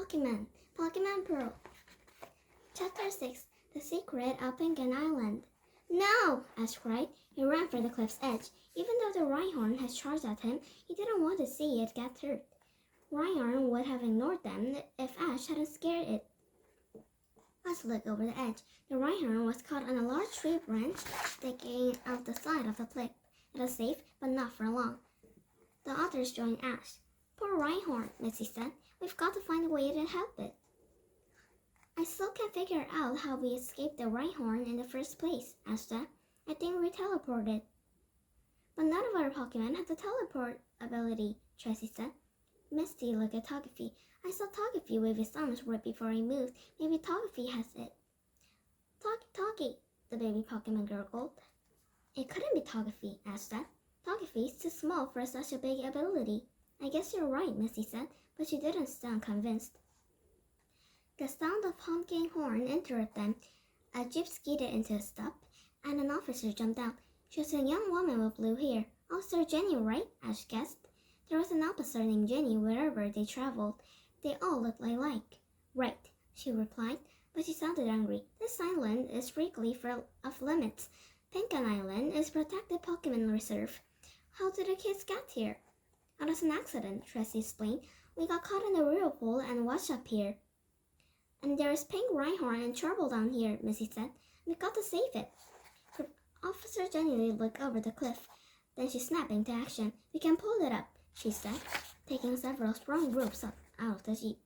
Pokemon, Pokemon Peril. Chapter 6, The Secret of Penguin Island. No! Ash cried. He ran for the cliff's edge. Even though the Rhyhorn had charged at him, he didn't want to see it get hurt. Rhyhorn would have ignored them if Ash hadn't scared it. Ash looked over the edge. The Rhyhorn was caught on a large tree branch sticking out the side of the cliff. It was safe, but not for long. The others joined Ash. Poor Rhyhorn, Missy said. We've got to find a way to help it. I still can't figure out how we escaped the Rhyhorn in the first place, Ash said. I think we teleported. But none of our Pokemon have the teleport ability, Tracy said. Misty looked at Togepi. I saw Togepi wave his arms right before he moved. Maybe Togepi has it. Togepi, the baby Pokemon gurgled. It couldn't be Togepi, Ash said. Togepi is too small for such a big ability. I guess you're right, Misty said, but she didn't sound convinced. The sound of honking horn interrupted them. A jeep skidded into a stop, and an officer jumped out. She was a young woman with blue hair. Officer Jenny, right? Ash guessed. There was an officer named Jenny wherever they traveled. They all looked alike. Right, she replied, but she sounded angry. This island is strictly off limits. Penguin Island is protected Pokemon Reserve. How did the kids get here? It was an accident, Tracy explained. We got caught in the whirlpool and washed up here. And there is Pink Rhyhorn in trouble down here, Missy said. We've got to save it. Officer Jenny looked over the cliff. Then she snapped into action. We can pull it up, she said, taking several strong ropes up out of the jeep.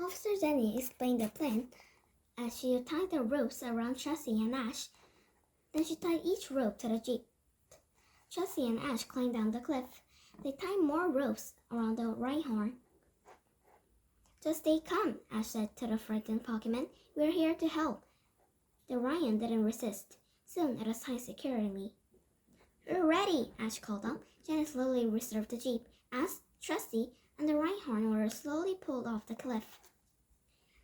Officer Jenny explained the plan as she tied the ropes around Tracy and Ash. Then she tied each rope to the jeep. Tracy and Ash climbed down the cliff. They tied more ropes around the Rhyhorn. Just stay calm, Ash said to the frightened Pokemon. We're here to help. The Rhyhorn didn't resist. Soon it was tied securely. We're ready, Ash called out. Jenny slowly reserved the jeep. Ash, Tracy, and the Rhyhorn were slowly pulled off the cliff.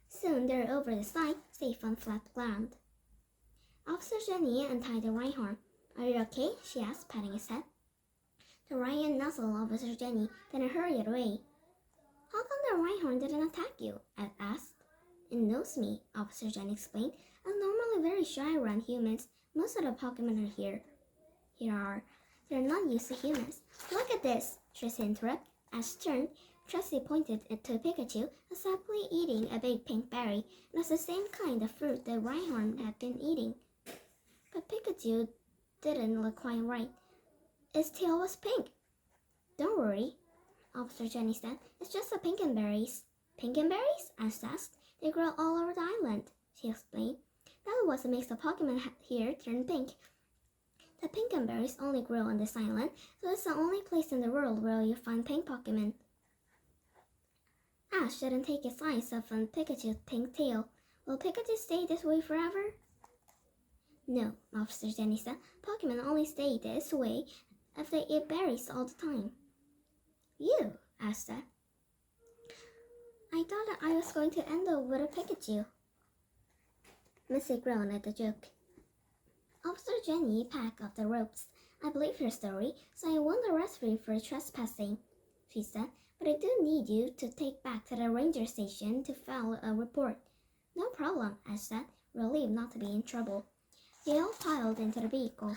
Soon they were over the side, safe on flat ground. Officer Jenny untied the Rhyhorn. Are you okay? She asked, patting his head. The Rhyhorn nuzzled Officer Jenny, then hurried away. How come the Rhyhorn didn't attack you? Ed asked. It knows me, Officer Jenny explained. I'm normally very shy around humans. Most of the Pokemon are here. They're not used to humans. Look at this, Tracy interrupted. Ash turned. Tracy pointed to Pikachu, who's happily eating a big pink berry. It was the same kind of fruit the Rhyhorn had been eating. But Pikachu didn't look quite right. Its tail was pink. Don't worry, Officer Jenny said. It's just the pinkenberries. Pinkenberries? Ash asked. They grow all over the island, she explained. That was what makes the Pokemon here turn pink. The pinkenberries only grow on this island, so it's the only place in the world where you find pink Pokemon. Ash didn't take his eyes off on Pikachu's pink tail. Will Pikachu stay this way forever? No, Officer Jenny said. Pokemon only stay this way if they eat berries all the time. You? Ash said. I thought that I was going to end up with a Pikachu. Missy groaned at the joke. Officer Jenny packed up the ropes. I believe your story, so I won't arrest you for trespassing, she said. But I do need you to take back to the ranger station to file a report. No problem, Ash said, relieved not to be in trouble. They all piled into the vehicle.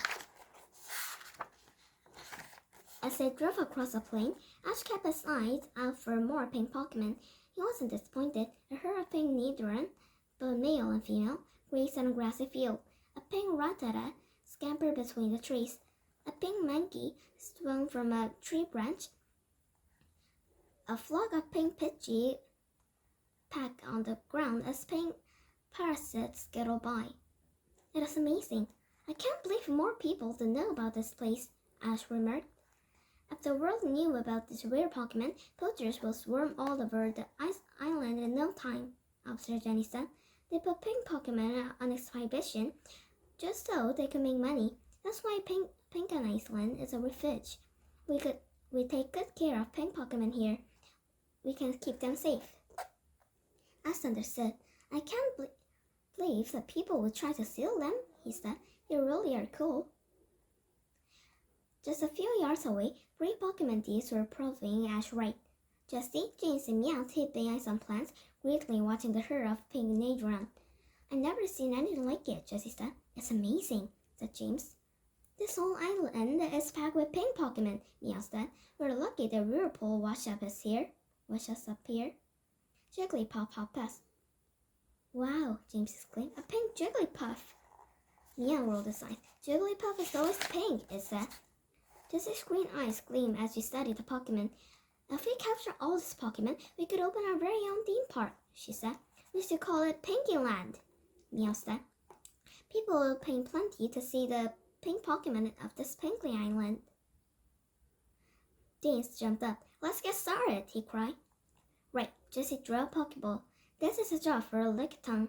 As they drove across the plain, Ash kept his eyes out for more pink Pokemon. He wasn't disappointed. A herd of pink Nidoran, both male and female, grazed on a grassy field. A pink Rattata scampered between the trees. A pink Mankey swung from a tree branch. A flock of pink Pidgey packed on the ground as pink parasites skittled by. It was amazing. I can't believe more people don't know about this place, Ash remarked. If the world knew about this rare Pokemon, poachers will swarm all over the island in no time, Officer Jenny said. They put pink Pokemon on exhibition just so they could make money. That's why Penguin Island is a refuge. We take good care of pink Pokemon here. We can keep them safe. Ash understood. I can't believe that people would try to steal them, he said. You really are cool. Just a few yards away, 3 Pokemon thieves were proving Ash right. Jessie, James, and Meow hid behind some plants, greedily watching the herd of pink Nadron. I've never seen anything like it, Jessie said. It's amazing, said James. This whole island is packed with pink Pokemon, Meow said. We're lucky the whirlpool washed us up here. Jigglypuff hopped past. Wow, James exclaimed. A pink Jigglypuff. Meow rolled his eyes. Jigglypuff is always pink, it said. Jessie's green eyes gleamed as she studied the Pokemon. If we capture all these Pokemon, we could open our very own theme park, she said. We should call it Pinkyland, Meow said. People will pay plenty to see the pink Pokemon of this Pinkly Island. James jumped up. Let's get started, he cried. Right, Jessie drew a Pokeball. This is a job for a Lickitung.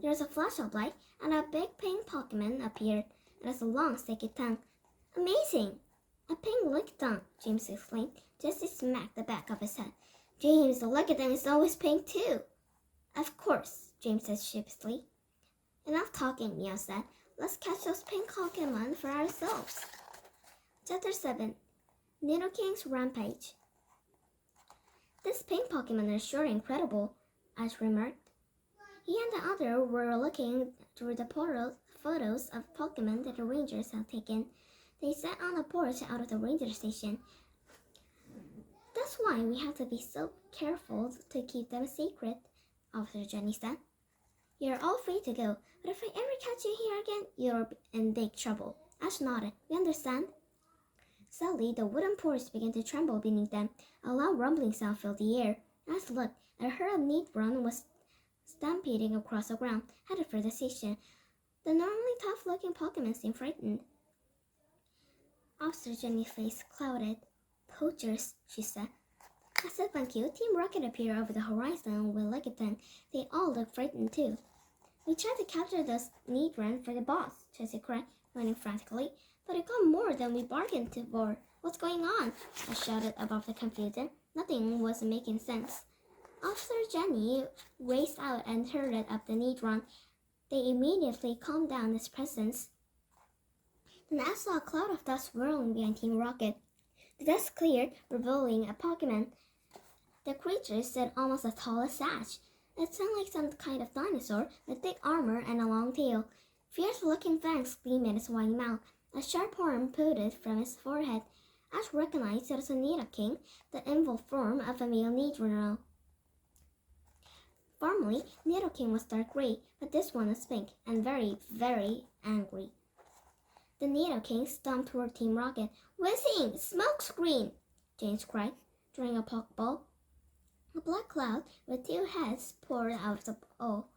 There was a flash of light, and a big pink Pokemon appeared. It has a long, sticky tongue. Amazing! A pink Lickitung, James exclaimed. Jessie smacked the back of his head. James, the Lickitung is always pink too. Of course, James said sheepishly. Enough talking, Meow said. Let's catch those pink Pokemon for ourselves. Chapter 7. Nidoking's Rampage. This pink Pokemon is sure incredible, Ash remarked. He and the other were looking through the photos of Pokemon that the Rangers had taken. They sat on the porch out of the ranger station. That's why we have to be so careful to keep them a secret, Officer Jenny said. You're all free to go, but if I ever catch you here again, you're in big trouble. Ash nodded. We understand? Suddenly, the wooden porch began to tremble beneath them. A loud rumbling sound filled the air. Ash looked. A herd of Needron was stampeding across the ground, headed for the station. The normally tough-looking Pokemon seemed frightened. Officer Jenny's face clouded. Poachers, she said. As if on cue, Team Rocket appeared over the horizon with Lickitung. They all looked frightened too. We tried to capture those Needron for the boss, Jessie cried, running frantically. But it got more than we bargained for. What's going on? I shouted above the confusion. Nothing was making sense. Officer Jenny raced out and herded up the Needron. They immediately calmed down his presence. Then I saw a cloud of dust whirling behind Team Rocket. The dust cleared, revealing a Pokemon. The creature stood almost as tall as Sash. It sounded like some kind of dinosaur with thick armor and a long tail. Fierce-looking fangs gleamed in his wide mouth. A sharp horn protruded from his forehead. Ash recognized it as a Nidoking, the evil form of a male Nidorino. Formerly, Nidoking was dark gray, but this one was pink and very, very angry. The Nidoking stomped toward Team Rocket. Whizzing! Smoke screen! James cried, drawing a Pokeball. A black cloud with two heads poured out of the bowl.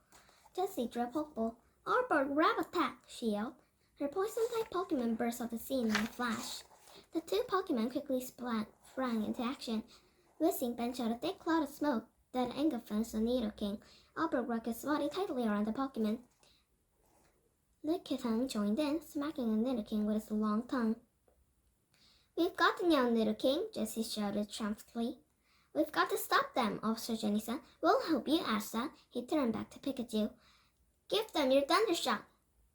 Jessie drew a Pokeball. Arbor, grab attack! She yelled. Her poison-type Pokemon burst off the scene in a flash. The two Pokemon quickly sprang into action. Whizzing bent out a thick cloud of smoke that engulfed the Nidoking. Albert wrapped his body tightly around the Pokemon. Lickitung joined in, smacking the Nidoking with his long tongue. We've got them now, Nidoking, Jessie shouted triumphantly. We've got to stop them, Officer Jenny said. We'll help you, Ash said. He turned back to Pikachu. Give them your thunder shot.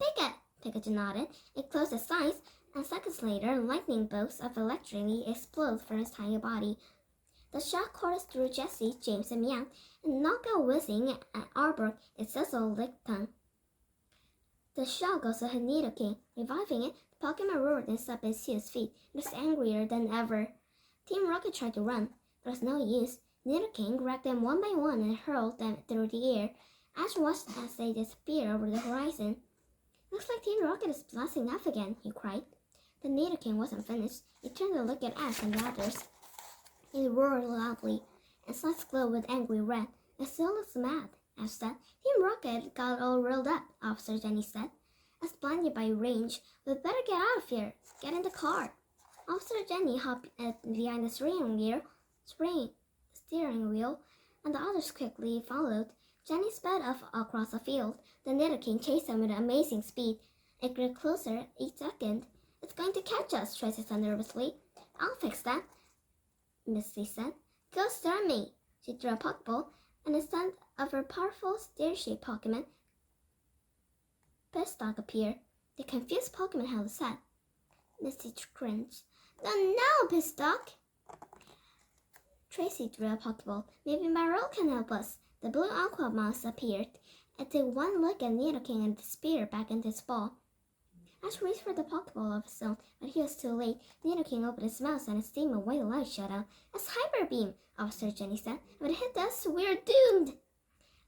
Pika! Pikachu nodded. It closed his eyes, and seconds later, lightning bolts of electricity exploded from his tiny body. The shot coursed through Jessie, James, and Meow, and knocked out Whizzing at Arbor, its sizzle Lickitung. The shot also hit Nidoking. Reviving it, the Pokemon roared and stepped to its feet. It was angrier than ever. Team Rocket tried to run. There was no use. Nidoking grabbed them one by one and hurled them through the air. Ash watched as they disappeared over the horizon. Looks like Team Rocket is blasting off again, he cried. The Nidoking wasn't finished. He turned to look at Ash and the others. He roared loudly, and sights glowed with angry red. It still looks mad, Ash said. Team Rocket got all riled up, Officer Jenny said. As blinded by rage, we'd better get out of here. Get in the car. Officer Jenny hopped behind the steering wheel, and the others quickly followed. Jenny sped off across the field. The Nidoking chased them with amazing speed. It grew closer each second. It's going to catch us, Tracy said nervously. I'll fix that, Misty said. Go start me. She threw a Pokeball, and instead of her powerful steer-shaped Pokemon, Pistock appeared. The confused Pokemon held his head. Misty cringed. No, Pistock! Tracy drew a Pokeball. Maybe Peril can help us. The blue aqua mouse appeared. It took one look at Nidoking and disappeared back into its ball. Ash reached for the Pokeball of his own, but he was too late. Nidoking opened his mouth and a stream of white light shot out. "It's Hyper Beam," Officer Jenny said. "If it hit us, we're doomed."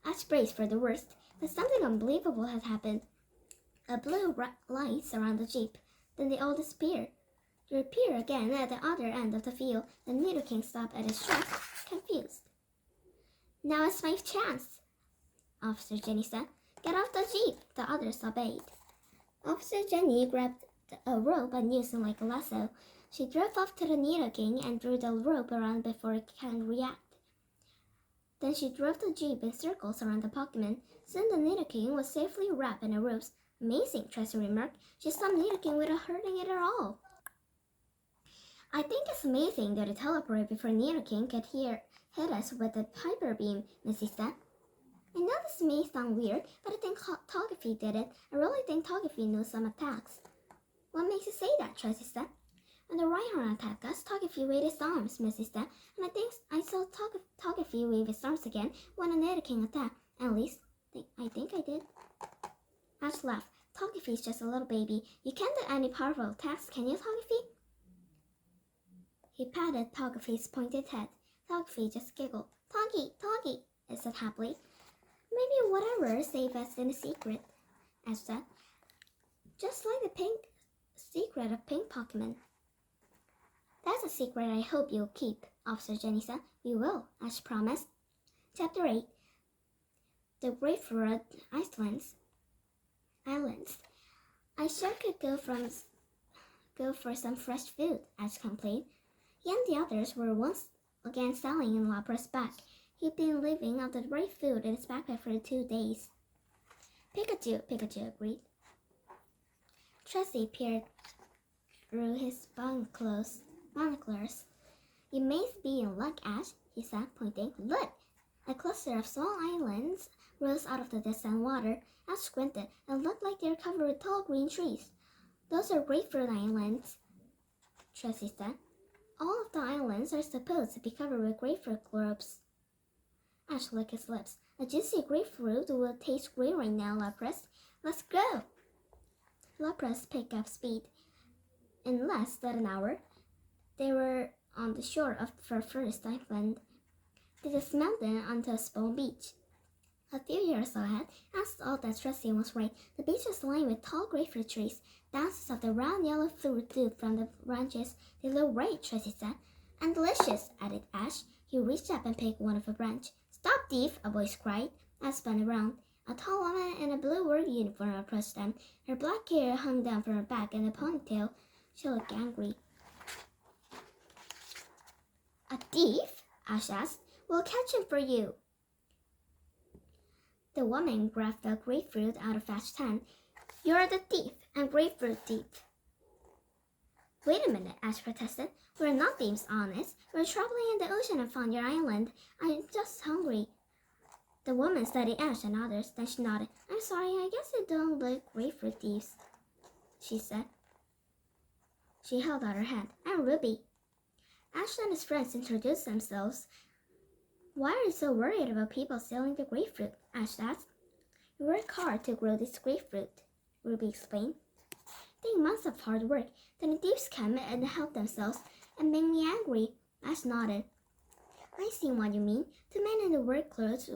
Ash braced for the worst, but something unbelievable had happened. A blue light surrounded the Jeep. Then they all disappeared. They appeared again at the other end of the field. The Nidoking stopped at his tracks, confused. "Now it's my chance," Officer Jenny said. "Get off the Jeep." The others obeyed. Officer Jenny grabbed a rope and used it like a lasso. She drove off to the Nidoking and drew the rope around before it can react. Then she drove the Jeep in circles around the Pokemon. Soon the Nidoking was safely wrapped in the ropes. "Amazing," Tracy remarked. "She stopped Nidoking without hurting it at all." "I think it's amazing that it teleported before Nidoking could hit us with the Hyper Beam," Missy said. "I know this may sound weird, but I think Togepi did it. I really think Togepi knows some attacks." "What makes you say that?" Tracy said. "When the Rhyhorn attacked us, Togepi waved his arms," Missy said. "And I think I saw Togepi wave his arms again when a Nidoking attacked. At least, I think I did." Ash laughed. "Togepi's just a little baby. You can't do any powerful attacks, can you, Togepi?" He patted Togepi's pointed head. Togepi just giggled. Togi, it said happily. "Maybe whatever saved us in a secret," Ash said. "Just like the pink secret of pink Pokemon." "That's a secret I hope you'll keep," Officer Jenny said. "We will," Ash promised. Chapter 8. The Grapefruit Islands. "I sure could go for some fresh food," Ash complained. He and the others were once again standing in Lapra's back. He'd been living off the right food in his backpack for 2 days. Pikachu agreed. Tracy peered through his binoculars. "You may be in luck, Ash," he said, pointing. "Look!" A cluster of small islands rose out of the distant water. Ash squinted. It looked like they were covered with tall green trees. "Those are grapefruit islands," Tracy said. "All of the islands are supposed to be covered with grapefruit globes." Ash licked his lips. "A juicy grapefruit will taste great right now, Lapras. Let's go!" Lapras picked up speed. In less than an hour, they were on the shore of their first island. They dismounted onto a small beach. A few yards ahead, Ash saw that Tracy was right. The beach was lined with tall grapefruit trees. Bounces of the round yellow fruit drooped from the branches. "They look great," Tracy said. "And delicious," added Ash. He reached up and picked one of a branch. "Stop, thief!" a voice cried. Ash spun around. A tall woman in a blue work uniform approached them. Her black hair hung down from her back in a ponytail. She looked angry. "A thief?" Ash asked. "We'll catch him for you." The woman grabbed the grapefruit out of Ash's hand. "You're the thief, and grapefruit thief." "Wait a minute," Ash protested. "We're not thieves, honest. We're traveling in the ocean and found your island. I'm just hungry." The woman studied Ash and others, then she nodded. "I'm sorry, I guess you don't look grapefruit thieves," she said. She held out her hand. "I'm Ruby." Ash and his friends introduced themselves. "Why are you so worried about people stealing the grapefruit?" Ash asked. "We work hard to grow this grapefruit," Ruby explained. "Take months of hard work. Then the thieves come and help themselves and make me angry." Ash nodded. "I see what you mean." Two men in the work clothes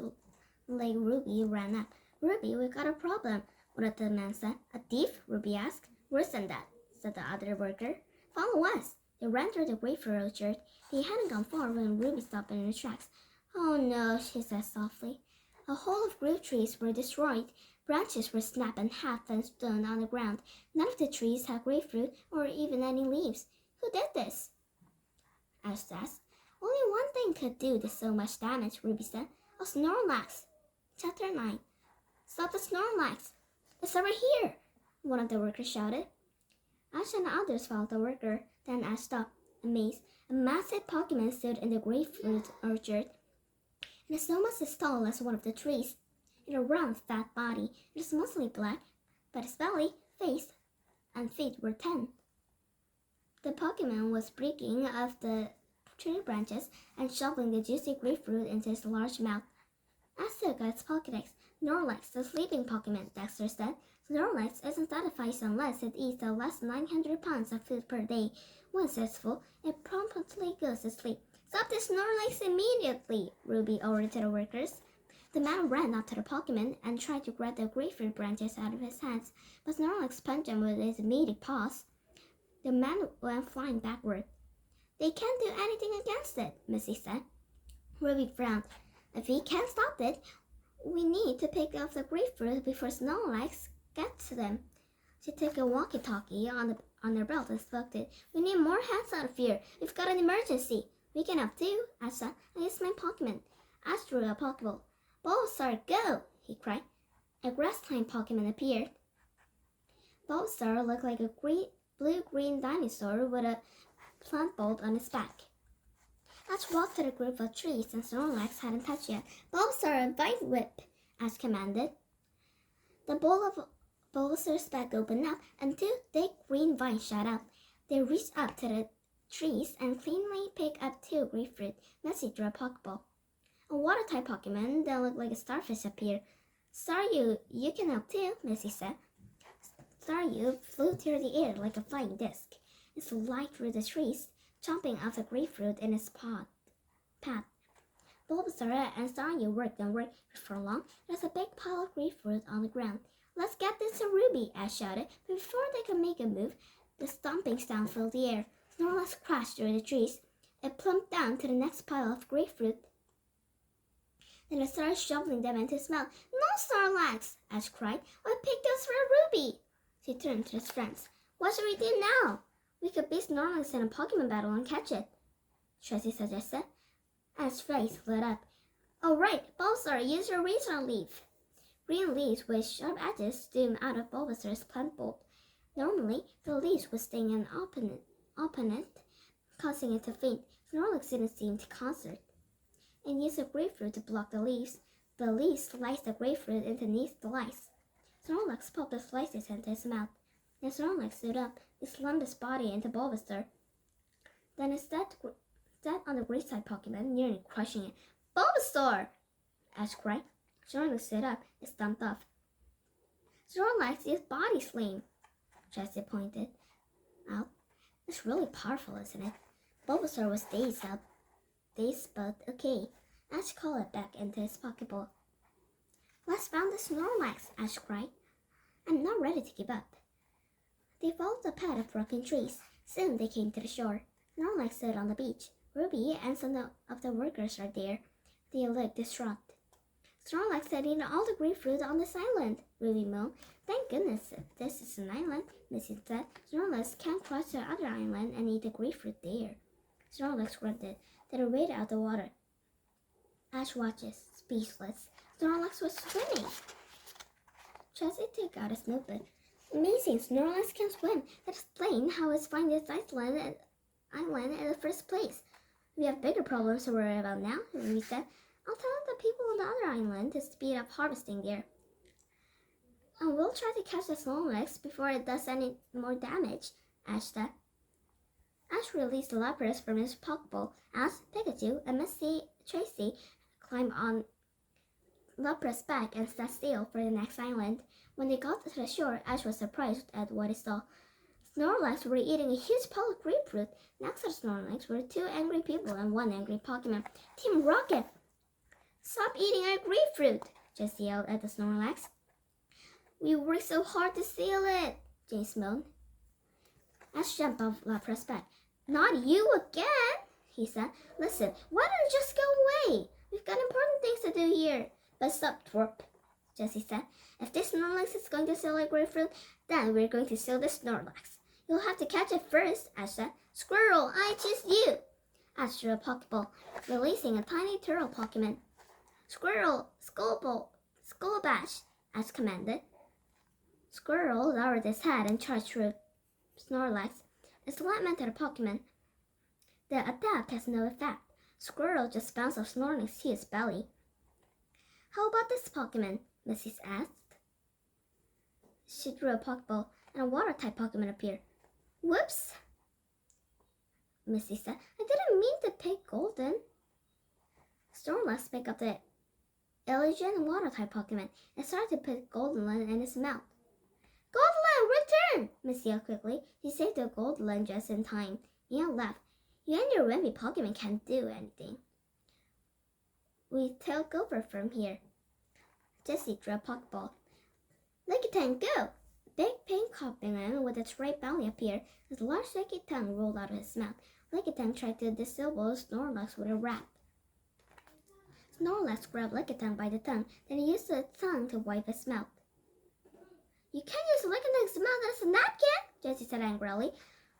like Ruby ran up. "Ruby, we got a problem," one of the men said. "A thief?" Ruby asked. "Worse than that," said the other worker. "Follow us." They ran through the grapefruit orchard. They hadn't gone far when Ruby stopped in her tracks. "Oh no," she said softly. A whole of grape trees were destroyed. Branches were snapped in half and thrown on the ground. None of the trees had grapefruit or even any leaves. "Who did this?" Ash asked. "Only one thing could do this so much damage," Ruby said. "A Snorlax." Chapter 9. "Stop the Snorlax!" "It's over here!" one of the workers shouted. Ash and the others followed the worker. Then Ash stopped, amazed. A massive Pokemon stood in the grapefruit orchard. It was almost as tall as one of the trees. It had a round, fat body. It was mostly black, but its belly, face, and feet were tan. The Pokemon was breaking off the tree branches and shoveling the juicy grapefruit into his large mouth. Astro got its Pokedex. Snorlax, the sleeping Pokemon, Dexter said. Snorlax isn't satisfied unless it eats the last 900 pounds of food per day. Once it's full, it promptly goes to sleep. Stop the Snorlax immediately, Ruby ordered to the workers. The man ran up to the Pokemon and tried to grab the grapefruit branches out of his hands, but Snorlax punched him with his meaty paws. The man went flying backward. They can't do anything against it, Missy said. Ruby frowned. If we can't stop it, we need to pick up the grapefruit before Snorlax gets to them. She took a walkie-talkie on her belt and spoke to it. We need more hands out of here. We've got an emergency. We can help too, Ash said. I use my Pokemon. Ash drew a Pokeball. Bulbasaur, go! He cried. A grass-type Pokemon appeared. Bulbasaur looked like a blue-green dinosaur with a plant bolt on its back. Ash walked to the group of trees and Snorlax hadn't touched yet. Bulbasaur, Vine Whip! Ash commanded. The bowl of Bulbasaur's back opened up and two thick green vines shot out. They reached up to the trees and cleanly picked up two grapefruit. Missy drew a Pokeball. A water-type Pokemon that looked like a starfish appeared. Staryu, you can help too, Missy said. Staryu flew through the air like a flying disc. It slid through the trees, chomping off the grapefruit in its path. Bulbasaur and Staryu worked and worked for long. There's a big pile of grapefruit on the ground. Let's get this to Ruby, Ash shouted. But before they could make a move, the stomping sound filled the air. Snorlax crashed through the trees. It plumped down to the next pile of grapefruit. Then it started shoveling them into its mouth. No, Snorlax! Ash cried. I picked those for Ruby! She turned to his friends. What should we do now? We could beat Snorlax in a Pokemon battle and catch it, Tracy suggested. Ash's face lit up. All right, Bulbasaur, use your razor leaf. Green leaves with sharp edges zoomed out of Bulbasaur's plant bolt. Normally, the leaves would sting an opponent, causing it to faint. Snorlax didn't seem to concert. And used a grapefruit to block the leaves. The leaves sliced the grapefruit into neat slices. Snorlax popped the slices into his mouth. Then Snorlax stood up. He slammed his body into Bulbasaur. Then it sat on the grass-type Pokemon, nearly crushing it. Bulbasaur! Ash cried. Snorlax stood up and stomped off. Snorlax is body slam, Jessie pointed out. It's really powerful, isn't it? Bulbasaur was dazed, but okay. Ash called it back into his Pokeball. Let's round the Snorlax, Ash cried. I'm not ready to give up. They followed the path of broken trees. Soon they came to the shore. Snorlax stood on the beach. Ruby and some of the workers are there. They looked distraught. Snorlax had eaten all the grapefruit on this island, Ruby moaned. Thank goodness this is an island, Missy said. Snorlax can't cross the other island and eat the grapefruit there. Snorlax grunted. Then it waded out the water. Ash watches, speechless. Snorlax was swimming. Chelsea took out his notebook. Amazing, Snorlax can swim. That explains how it's finding this island in the first place. We have bigger problems to worry about now, Ruby said. I'll tell the people on the other island to speed up harvesting there. And we'll try to catch the Snorlax before it does any more damage, Ash said. Ash released Lapras from his Pokeball. Ash, Pikachu, and Tracy climbed on Lapras' back and sat still for the next island. When they got to the shore, Ash was surprised at what he saw. Snorlax were eating a huge pile of grapefruit. Next to Snorlax were two angry people and one angry Pokemon. Team Rocket! Stop eating our grapefruit! Jessie yelled at the Snorlax. We worked so hard to steal it, James moaned. Ash jumped off Lapras' back. Not you again, he said. Listen, why don't you just go away? We've got important things to do here. But stop, twerp, Jessie said. If this Snorlax is going to steal our grapefruit, then we're going to steal the Snorlax. You'll have to catch it first, Ash said. Squirrel, I choose you. Ash drew a Pokeball, releasing a tiny turtle Pokemon. Squirrel, Skullbash, Ash commanded. Squirrel lowered his head and charged through Snorlax. A slam into the Pokemon. The attack has no effect. Squirrel just bounced off Snorlax's huge belly. How about this Pokemon? Mrs. asked. She drew a Pokeball, and a water-type Pokemon appeared. Whoops! Missy said. I didn't mean to pick Golden. Snorlax picked up the Illusion Water-type Pokemon and started to put Golden in his mouth. Golden, return! Missy yelled quickly. She saved the Golden just in time. Meow laughed. You and your wimpy Pokemon can't do anything. We take over from here. Jessie drew a Pokeball. Lickitung, go! A big pink Pokemon with its red belly appeared as a large sticky tongue rolled out of his mouth. Lickitung tried to disable Snorlax with a rap. Snorlax grabbed Lickitung by the tongue, then he used the tongue to wipe his mouth. You can't use Lickitung's mouth as a napkin, Jessie said angrily.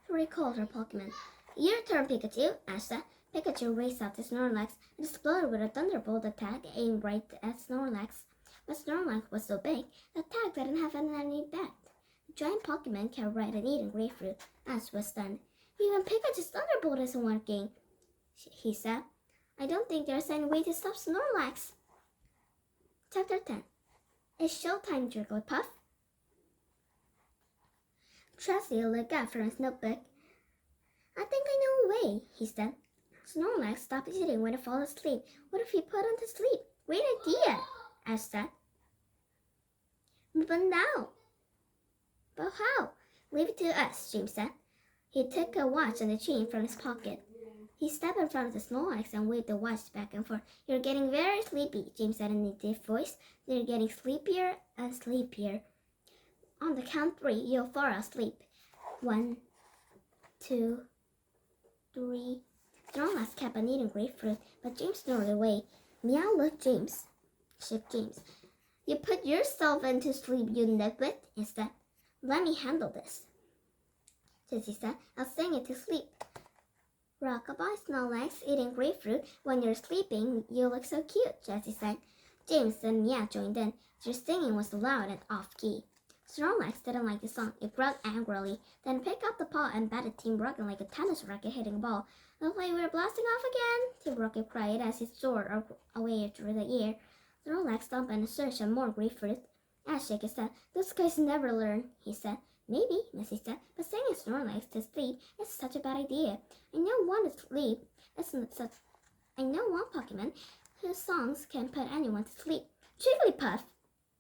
She recalled her Pokemon. Your turn, Pikachu, Ash said. Pikachu raced out to Snorlax and exploded with a thunderbolt attack aimed right at Snorlax. But Snorlax was so big, the attack didn't have any effect. The giant Pokemon kept right at eating grapefruit. Ash was stunned. Even Pikachu's thunderbolt isn't working, he said. I don't think there's any way to stop Snorlax. Chapter 10. It's showtime, Jigglypuff. Tracy looked up from his notebook. I think I know a way, he said. Snorlax stopped eating when it fell asleep. What if he put him to sleep? Great idea, Ash said. But now. But how? Leave it to us, James said. He took a watch and a chain from his pocket. He stepped in front of the Snorlax and waved the watch back and forth. You're getting very sleepy, James said in a deep voice. You're getting sleepier and sleepier. On the count 3, you'll fall asleep. 1, 2, 3. Snorlax kept on eating grapefruit, but James snored away. Meow looked James. Shook James. You put yourself into sleep, you nitwit. Instead, let me handle this. Jessie said, I'll sing it to sleep. Rockabye, Snorlax, eating grapefruit. When you're sleeping, you look so cute, Jessie said. James and Meow joined in. Their singing was loud and off-key. Snorlax didn't like the song. It growled angrily, then picked up the paw and batted Team Rocket like a tennis racket hitting a ball. Looks like we're blasting off again, Team Rocket cried as he soared away through the air. Snorlax stomped in search of more grapefruit. Ash shook his head. Those guys never learn, he said. Maybe, Missy said, but singing Snorlax to sleep is such a bad idea. I know one Pokemon whose songs can put anyone to sleep. Jigglypuff,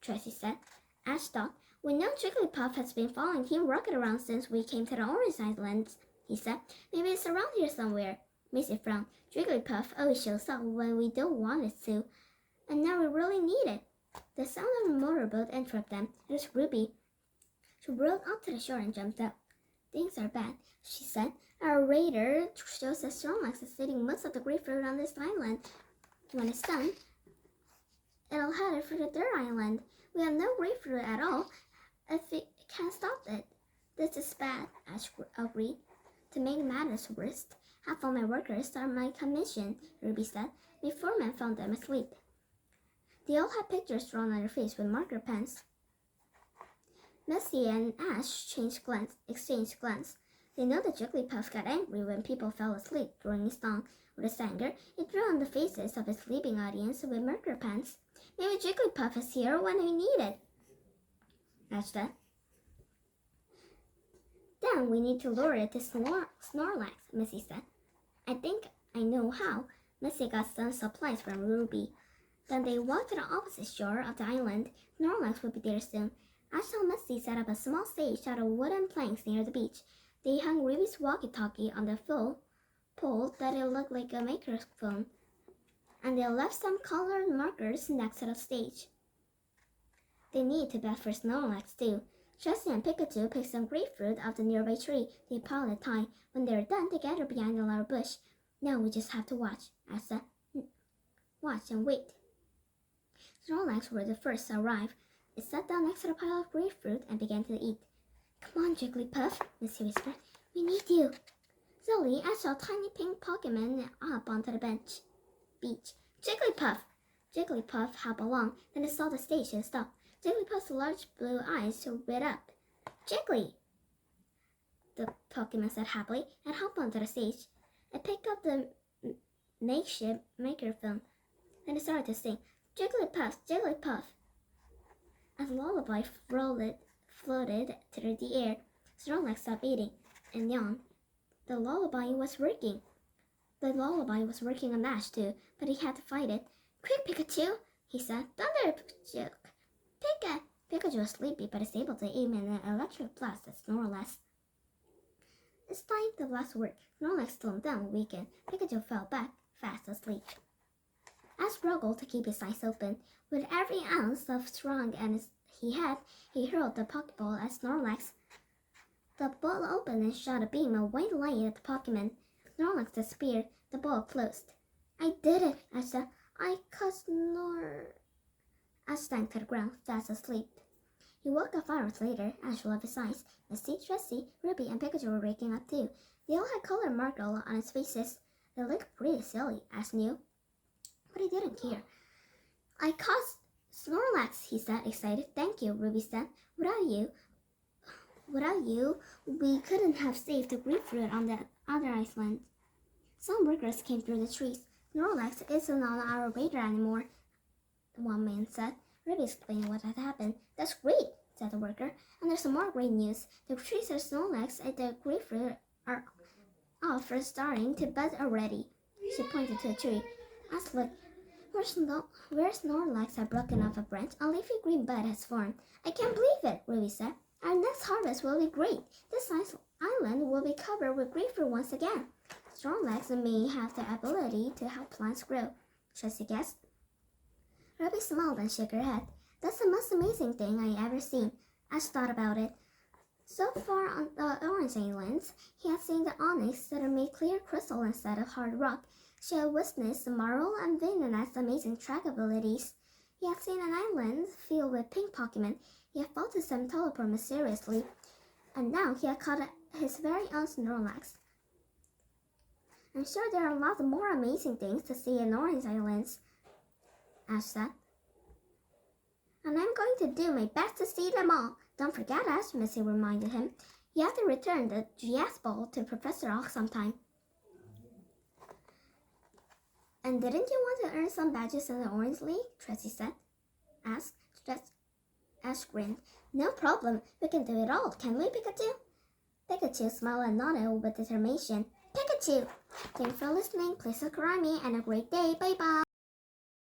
Tracy said. Ash thought. We know Jigglypuff has been following Team Rocket around since we came to the Orange Islands, he said. Maybe it's around here somewhere. Missy frowned. Jigglypuff always shows up when we don't want it to. And now we really need it. The sound of a motorboat interrupted them. It was Ruby. She rode up to the shore and jumped up. Things are bad, she said. Our radar shows that Snorlax is eating most of the grapefruit on this island. When it's done, it'll head for the third island. We have no grapefruit at all. If we can't stop it. This is bad, Ash agreed. To make matters worse, half of my workers are my commission, Ruby said. My foreman found them asleep. They all had pictures drawn on their face with marker pens. Missy and Ash exchanged glance. They know that Jigglypuff got angry when people fell asleep during his song. With his anger, he drew on the faces of his sleeping audience with marker pens. Maybe Jigglypuff is here when we need it, Ash said. Then we need to lure it to Snorlax, Missy said. I think I know how. Missy got some supplies from Ruby. Then they walked to the opposite shore of the island. Snorlax would be there soon. Ash saw Missy set up a small stage out of wooden planks near the beach. They hung Ruby's walkie-talkie on the pole that it looked like a microphone, and they left some colored markers next to the stage. They needed to bet for Snorlax too. Jessie and Pikachu picked some grapefruit off the nearby tree. They piled it high. When they were done, they gathered behind a large bush. Now we just have to watch, Ash said. Watch and wait. Snorlax were the first to arrive. It sat down next to the pile of grapefruit and began to eat. Come on, Jigglypuff, Missy whispered. We need you. Slowly, I saw a tiny pink Pokemon up onto the beach. Jigglypuff! Jigglypuff hopped along, then it saw the stage and stopped. Jigglypuff's large blue eyes lit up. Jiggly! The Pokemon said happily and hopped onto the stage. It picked up the makeshift microphone. Then it started to sing, Jigglypuff, Jigglypuff. As a lullaby floated through the air, Snorlax stopped eating and yawned. The lullaby was working. The lullaby was working on Ash too, but he had to fight it. Quick, Pikachu, he said. Thunder, Pikachu. Pikachu was sleepy, but is able to aim an electric blast at Snorlax. It's time the blast worked. Snorlax slowed down, weakened. Pikachu fell back, fast asleep. Ash struggled to keep his eyes open. With every ounce of strength he had, he hurled the Pokeball at Snorlax. The ball opened and shot a beam of white light at the Pokemon. Snorlax disappeared. The ball closed. I did it, Ash said. I caught Ash sank to the ground, fast asleep. He woke up hours later. Ash rubbed his eyes. Misty, Tressie, Ruby, and Pikachu were waking up too. They all had color marked all on his faces. They looked pretty silly, Ash knew. But he didn't care. I caught Snorlax, he said, excited. Thank you, Ruby said. Without you, we couldn't have saved the grapefruit on the other island. Some workers came through the trees. Snorlax isn't on our radar anymore, one man said. Ruby explained what had happened. That's great, said the worker. And there's some more great news. The trees of Snorlax and the grapefruit are off for starting to bud already. She pointed to a tree. Asked, look, where Snorlax had broken off a branch, a leafy green bud has formed. I can't believe it, Ruby said. Our next harvest will be great. This island will be covered with grapefruit once again. Snorlax may have the ability to help plants grow, Tressie guessed. Ruby smiled and shook her head. That's the most amazing thing I ever seen. Ash thought about it. So far on the Orange Islands, he had seen the onyx that had made clear crystal instead of hard rock. She had witnessed the Marl and Venonat's amazing track abilities. He had seen an island filled with pink Pokemon. He had felt them teleport mysteriously. And now he had caught his very own Snorlax. I'm sure there are lots more amazing things to see in Orange Islands, Ash said. And I'm going to do my best to see them all. Don't forget, Ash, Missy reminded him. You have to return the GS ball to Professor Oak sometime. And didn't you want to earn some badges in the Orange League? Tressie said. Ash grinned. No problem. We can do it all, can we, Pikachu? Pikachu smiled and nodded with determination. Pikachu! Thanks for listening. Please subscribe me and a great day. Bye-bye.